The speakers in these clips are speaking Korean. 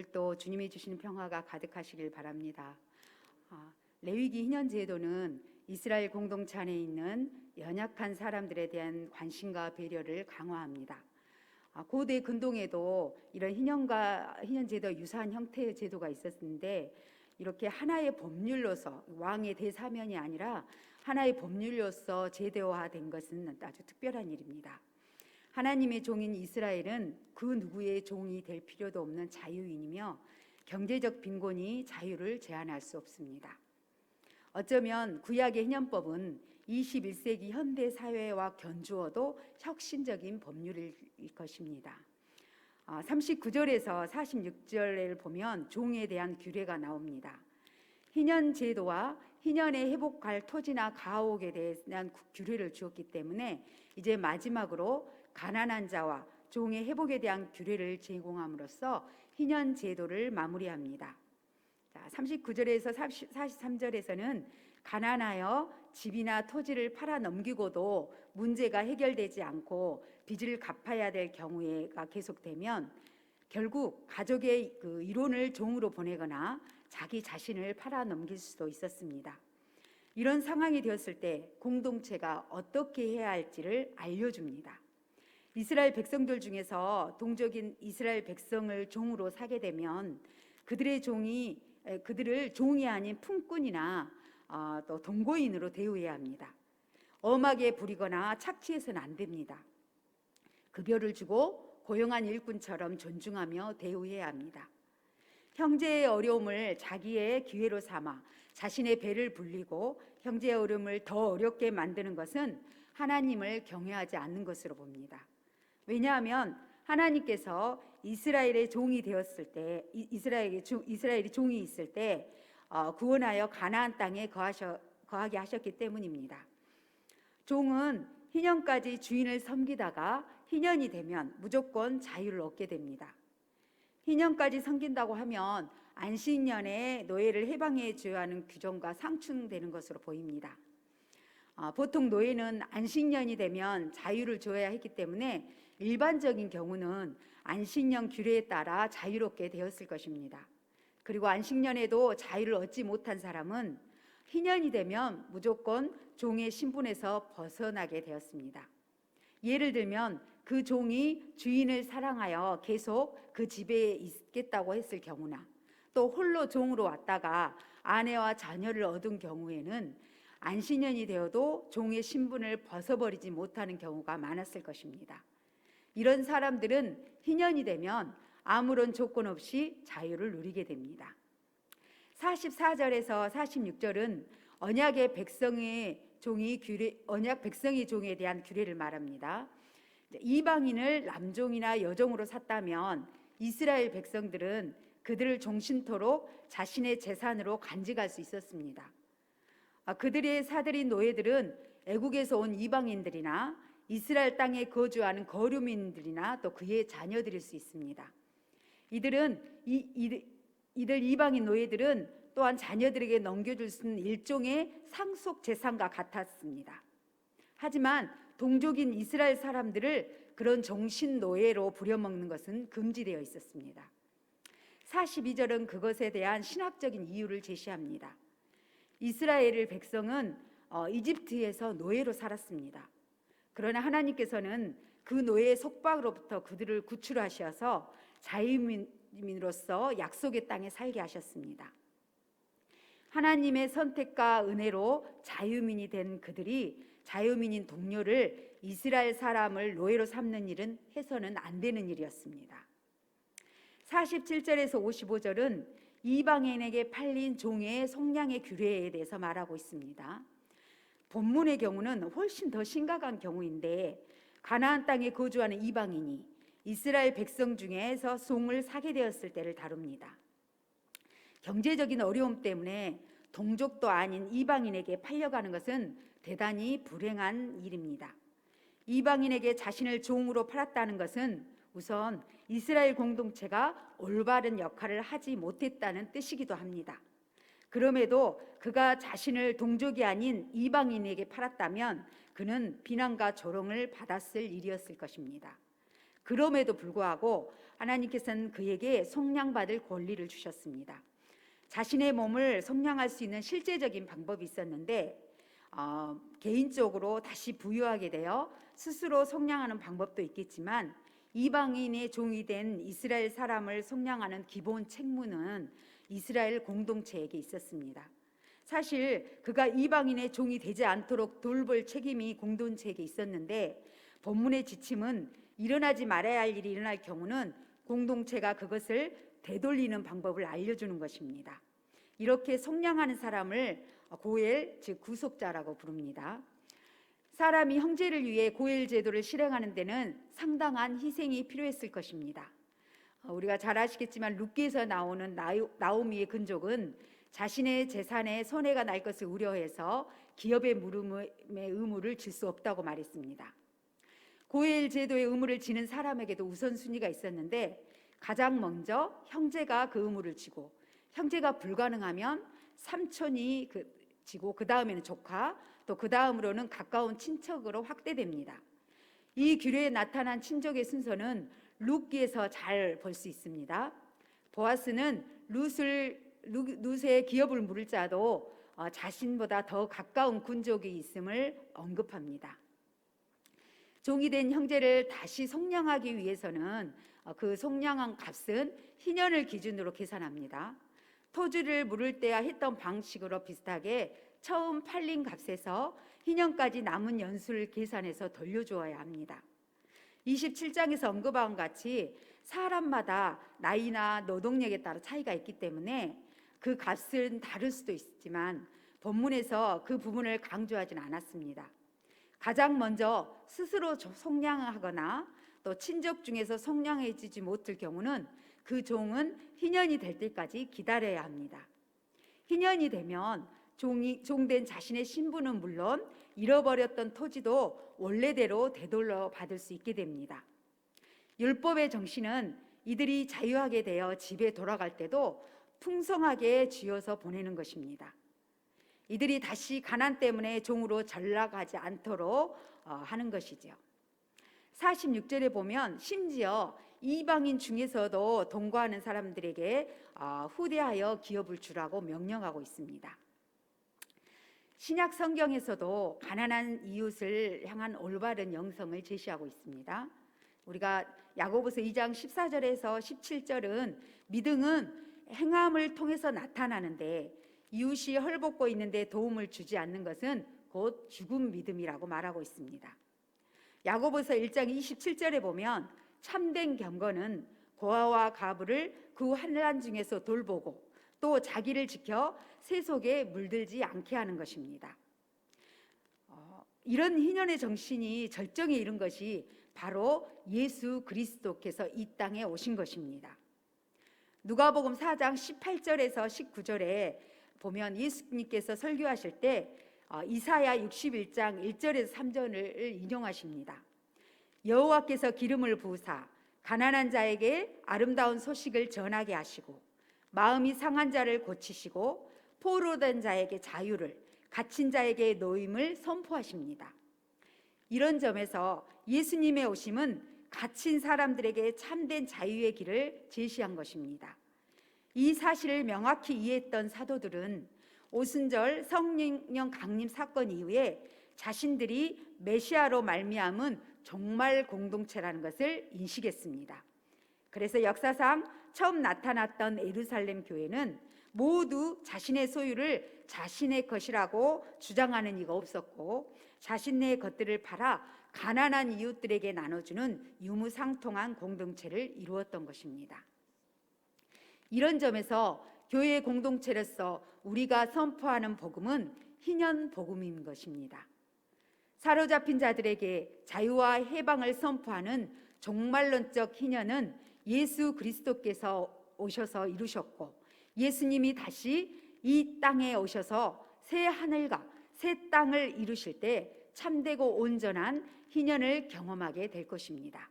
오늘도 주님이 주시는 평화가 가득하시길 바랍니다. 레위기 희년제도는 이스라엘 공동체 안에 있는 연약한 사람들에 대한 관심과 배려를 강화합니다. 고대 근동에도 이런 희년제도 유사한 형태의 제도가 있었는데, 이렇게 하나의 법률로서, 왕의 대사면이 아니라 하나의 법률로서 제도화된 것은 아주 특별한 일입니다. 하나님의 종인 이스라엘은 그 누구의 종이 될 필요도 없는 자유인이며, 경제적 빈곤이 자유를 제한할 수 없습니다. 어쩌면 구약의 희년법은 21세기 현대 사회와 견주어도 혁신적인 법률일 것입니다. 39절에서 46절을 보면 종에 대한 규례가 나옵니다. 희년 제도와 희년에 회복할 토지나 가옥에 대한 규례를 주었기 때문에 이제 마지막으로 가난한 자와 종의 회복에 대한 규례를 제공함으로써 희년 제도를 마무리합니다. 39절에서 43절에서는 가난하여 집이나 토지를 팔아 넘기고도 문제가 해결되지 않고 빚을 갚아야 될 경우가 계속되면 결국 가족의 그 이혼을 종으로 보내거나 자기 자신을 팔아 넘길 수도 있었습니다. 이런 상황이 되었을 때 공동체가 어떻게 해야 할지를 알려줍니다. 이스라엘 백성들 중에서 동족인 이스라엘 백성을 종으로 사게 되면 그들을 종이 아닌 품꾼이나 또 동거인으로 대우해야 합니다. 엄하게 부리거나 착취해서는 안 됩니다. 급여를 주고 고용한 일꾼처럼 존중하며 대우해야 합니다. 형제의 어려움을 자기의 기회로 삼아 자신의 배를 불리고 형제의 어려움을 더 어렵게 만드는 것은 하나님을 경외하지 않는 것으로 봅니다. 왜냐하면 하나님께서 이스라엘의 종이 되었을 때, 이스라엘이 종이 있을 때 구원하여 가나안 땅에 거하게 하셨기 때문입니다. 종은 희년까지 주인을 섬기다가 희년이 되면 무조건 자유를 얻게 됩니다. 희년까지 섬긴다고 하면 안식년에 노예를 해방해 줘야 하는 규정과 상충되는 것으로 보입니다. 보통 노예는 안식년이 되면 자유를 줘야 했기 때문에 일반적인 경우는 안식년 규례에 따라 자유롭게 되었을 것입니다. 그리고 안식년에도 자유를 얻지 못한 사람은 희년이 되면 무조건 종의 신분에서 벗어나게 되었습니다. 예를 들면 그 종이 주인을 사랑하여 계속 그 집에 있겠다고 했을 경우나, 또 홀로 종으로 왔다가 아내와 자녀를 얻은 경우에는 안식년이 되어도 종의 신분을 벗어버리지 못하는 경우가 많았을 것입니다. 이런 사람들은 희년이 되면 아무런 조건 없이 자유를 누리게 됩니다. 44절에서 46절은 언약 백성의 종에 대한 규례를 말합니다. 이방인을 남종이나 여종으로 샀다면 이스라엘 백성들은 그들을 종신토록 자신의 재산으로 간직할 수 있었습니다. 그들의 사들인 노예들은 애국에서 온 이방인들이나 이스라엘 땅에 거주하는 거류민들이나 또 그의 자녀들일 수 있습니다. 이들 이방인 노예들은 또한 자녀들에게 넘겨줄 수 있는 일종의 상속 재산과 같았습니다. 하지만 동족인 이스라엘 사람들을 그런 종신 노예로 부려먹는 것은 금지되어 있었습니다. 42절은 그것에 대한 신학적인 이유를 제시합니다. 이스라엘 백성은 이집트에서 노예로 살았습니다. 그러나 하나님께서는 그 노예의 속박으로부터 그들을 구출하셔서 자유민으로서 약속의 땅에 살게 하셨습니다. 하나님의 선택과 은혜로 자유민이 된 그들이 자유민인 동료를 이스라엘 사람을 노예로 삼는 일은 해서는 안 되는 일이었습니다. 47절에서 55절은 이방인에게 팔린 종의 속량의 규례에 대해서 말하고 있습니다. 본문의 경우는 훨씬 더 심각한 경우인데, 가나안 땅에 거주하는 이방인이 이스라엘 백성 중에서 종을 사게 되었을 때를 다룹니다. 경제적인 어려움 때문에 동족도 아닌 이방인에게 팔려가는 것은 대단히 불행한 일입니다. 이방인에게 자신을 종으로 팔았다는 것은 우선 이스라엘 공동체가 올바른 역할을 하지 못했다는 뜻이기도 합니다. 그럼에도 그가 자신을 동족이 아닌 이방인에게 팔았다면 그는 비난과 조롱을 받았을 일이었을 것입니다. 그럼에도 불구하고 하나님께서는 그에게 속량받을 권리를 주셨습니다. 자신의 몸을 속량할 수 있는 실제적인 방법이 있었는데 개인적으로 다시 부유하게 되어 스스로 속량하는 방법도 있겠지만, 이방인의 종이 된 이스라엘 사람을 속량하는 기본 책무는 이스라엘 공동체에게 있었습니다. 사실 그가 이방인의 종이 되지 않도록 돌볼 책임이 공동체에게 있었는데, 본문의 지침은 일어나지 말아야 할 일이 일어날 경우는 공동체가 그것을 되돌리는 방법을 알려주는 것입니다. 이렇게 속량하는 사람을 고엘, 즉 구속자라고 부릅니다. 사람이 형제를 위해 고엘 제도를 실행하는 데는 상당한 희생이 필요했을 것입니다. 우리가 잘 아시겠지만 룻기에서 나오는 나오미의 근족은 자신의 재산에 손해가 날 것을 우려해서 기업의 물음의 의무를 질 수 없다고 말했습니다. 고엘 제도의 의무를 지는 사람에게도 우선순위가 있었는데, 가장 먼저 형제가 그 의무를 지고, 형제가 불가능하면 삼촌이 지고, 그 다음에는 조카, 또 그 다음으로는 가까운 친척으로 확대됩니다. 이 규례에 나타난 친족의 순서는 룻기에서 잘 볼 수 있습니다. 보아스는 룻의 기업을 물을 자도 자신보다 더 가까운 군족이 있음을 언급합니다. 종이 된 형제를 다시 속량하기 위해서는 그 속량한 값은 희년을 기준으로 계산합니다. 토지를 물을 때야 했던 방식으로 비슷하게 처음 팔린 값에서 희년까지 남은 연수를 계산해서 돌려주어야 합니다. 27장에서 언급한 같이 사람마다 나이나 노동력에 따라 차이가 있기 때문에 그 값은 다를 수도 있지만 본문에서 그 부분을 강조하지는 않았습니다. 가장 먼저 스스로 속량하거나 또 친족 중에서 속량해지지 못할 경우는 그 종은 희년이 될 때까지 기다려야 합니다. 희년이 되면 종된 자신의 신분은 물론 잃어버렸던 토지도 원래대로 되돌려 받을 수 있게 됩니다. 율법의 정신은 이들이 자유하게 되어 집에 돌아갈 때도 풍성하게 쥐어서 보내는 것입니다. 이들이 다시 가난 때문에 종으로 전락하지 않도록 하는 것이죠. 46절에 보면 심지어 이방인 중에서도 동거하는 사람들에게 후대하여 기업을 주라고 명령하고 있습니다. 신약 성경에서도 가난한 이웃을 향한 올바른 영성을 제시하고 있습니다. 우리가 야고보서 2장 14절에서 17절은 믿음은 행함을 통해서 나타나는데 이웃이 헐벗고 있는데 도움을 주지 않는 것은 곧 죽은 믿음이라고 말하고 있습니다. 야고보서 1장 27절에 보면 참된 경건은 고아와 가부를 그 환난 중에서 돌보고 또 자기를 지켜 세속에 물들지 않게 하는 것입니다. 이런 희년의 정신이 절정에 이른 것이 바로 예수 그리스도께서 이 땅에 오신 것입니다. 누가복음 4장 18절에서 19절에 보면 예수님께서 설교하실 때 이사야 61장 1절에서 3절을 인용하십니다. 여호와께서 기름을 부으사 가난한 자에게 아름다운 소식을 전하게 하시고 마음이 상한 자를 고치시고 포로된 자에게 자유를, 갇힌 자에게 노임을 선포하십니다. 이런 점에서 예수님의 오심은 갇힌 사람들에게 참된 자유의 길을 제시한 것입니다. 이 사실을 명확히 이해했던 사도들은 오순절 성령 강림 사건 이후에 자신들이 메시아로 말미암은 종말 공동체라는 것을 인식했습니다. 그래서 역사상 처음 나타났던 예루살렘 교회는 모두 자신의 소유를 자신의 것이라고 주장하는 이가 없었고, 자신의 것들을 팔아 가난한 이웃들에게 나눠주는 유무상통한 공동체를 이루었던 것입니다. 이런 점에서 교회 공동체로서 우리가 선포하는 복음은 희년 복음인 것입니다. 사로잡힌 자들에게 자유와 해방을 선포하는 종말론적 희년은 예수 그리스도께서 오셔서 이루셨고, 예수님이 다시 이 땅에 오셔서 새 하늘과 새 땅을 이루실 때 참되고 온전한 희년을 경험하게 될 것입니다.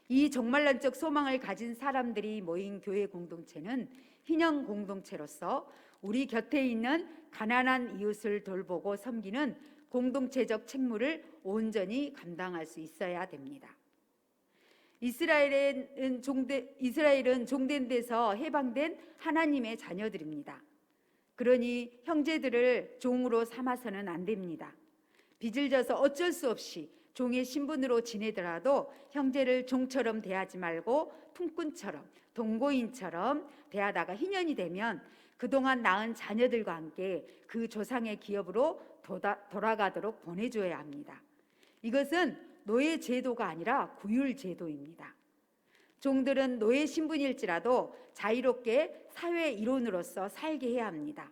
이 종말론적 소망을 가진 사람들이 모인 교회 공동체는 희년 공동체로서 우리 곁에 있는 가난한 이웃을 돌보고 섬기는 공동체적 책무를 온전히 감당할 수 있어야 됩니다. 이스라엘은 종된 데서 해방된 하나님의 자녀들입니다. 그러니 형제들을 종으로 삼아서는 안 됩니다. 빚을 져서 어쩔 수 없이 종의 신분으로 지내더라도 형제를 종처럼 대하지 말고 품꾼처럼, 동거인처럼 대하다가 희년이 되면 그동안 낳은 자녀들과 함께 그 조상의 기업으로 돌아가도록 보내줘야 합니다. 이것은 노예 제도가 아니라 구율 제도입니다. 종들은 노예 신분일지라도 자유롭게 사회 일원으로서 살게 해야 합니다.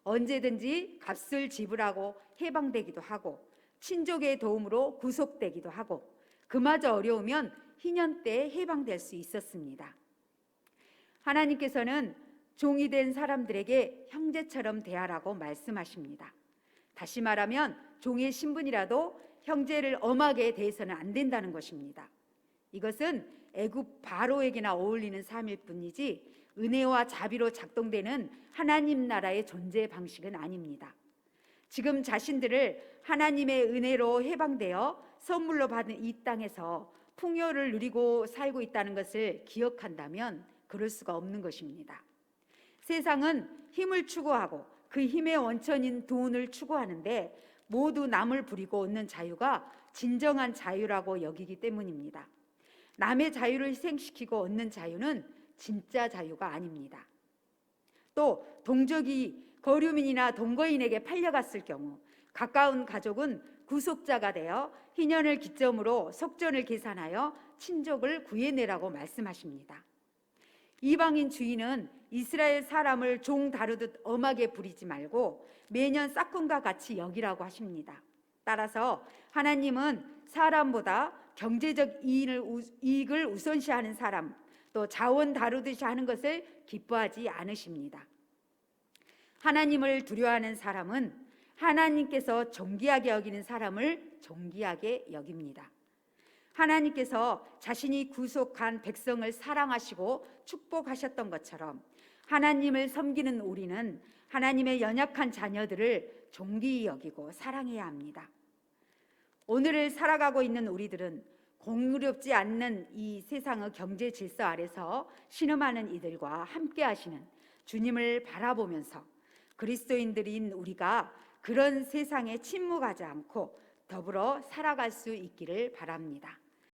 언제든지 값을 지불하고 해방되기도 하고 친족의 도움으로 구속되기도 하고 그마저 어려우면 희년 때 해방될 수 있었습니다. 하나님께서는 종이 된 사람들에게 형제처럼 대하라고 말씀하십니다. 다시 말하면 종의 신분이라도 형제를 엄하게 대해서는 안 된다는 것입니다. 이것은 애굽 바로에게나 어울리는 삶일 뿐이지 은혜와 자비로 작동되는 하나님 나라의 존재 방식은 아닙니다. 지금 자신들을 하나님의 은혜로 해방되어 선물로 받은 이 땅에서 풍요를 누리고 살고 있다는 것을 기억한다면 그럴 수가 없는 것입니다. 세상은 힘을 추구하고 그 힘의 원천인 돈을 추구하는데 모두 남을 부리고 얻는 자유가 진정한 자유라고 여기기 때문입니다. 남의 자유를 희생시키고 얻는 자유는 진짜 자유가 아닙니다. 또 동족이 거류민이나 동거인에게 팔려갔을 경우 가까운 가족은 구속자가 되어 희년을 기점으로 속전을 계산하여 친족을 구해내라고 말씀하십니다. 이방인 주인은 이스라엘 사람을 종 다루듯 엄하게 부리지 말고 매년 싹군과 같이 여기라고 하십니다. 따라서 하나님은 사람보다 경제적 이익을 우선시하는 사람, 또 자원 다루듯이 하는 것을 기뻐하지 않으십니다. 하나님을 두려워하는 사람은 하나님께서 존귀하게 여기는 사람을 존귀하게 여깁니다. 하나님께서 자신이 구속한 백성을 사랑하시고 축복하셨던 것처럼 하나님을 섬기는 우리는 하나님의 연약한 자녀들을 존귀히 여기고 사랑해야 합니다. 오늘을 살아가고 있는 우리들은 공유롭지 않는 이 세상의 경제 질서 아래서 신음하는 이들과 함께 하시는 주님을 바라보면서 그리스도인들인 우리가 그런 세상에 침묵하지 않고 더불어 살아갈 수 있기를 바랍니다.